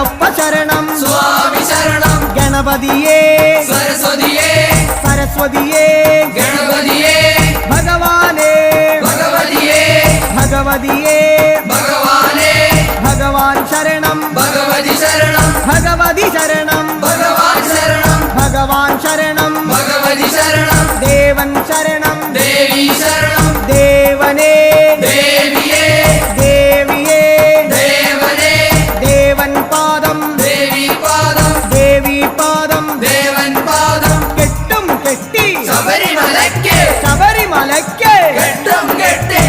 അയ്യപ്പ ശരണം സ്വാമി ശരണം ഗണപതിയേ സരസ്വതിയേ സരസ്വതിയേ ഗണപതിയേ ഭഗവാനേ ഭഗവതിയേ ഭഗവതിയേ ഭഗവാനേ ഭഗവാൻ ശരണം ഭഗവതി ശരണം ഭഗവതി ശരണം ഭഗവാൻ ശരണം ഭഗവാൻ ശരണം ഭഗവതി ശരണം ദേവൻ ശരണം ദേവി ശരണം ദേവനേ ദേവിയേ ദേവിയേ ദേവനേ ദേവൻ പാദം ദേവി പാദം ദേവി പാദം ദേവൻ പാദം കെട്ടും കെട്ടി ശബരിമലയ്ക്ക് ശബരിമലയ്ക്ക് കെട്ടും കെട്ടി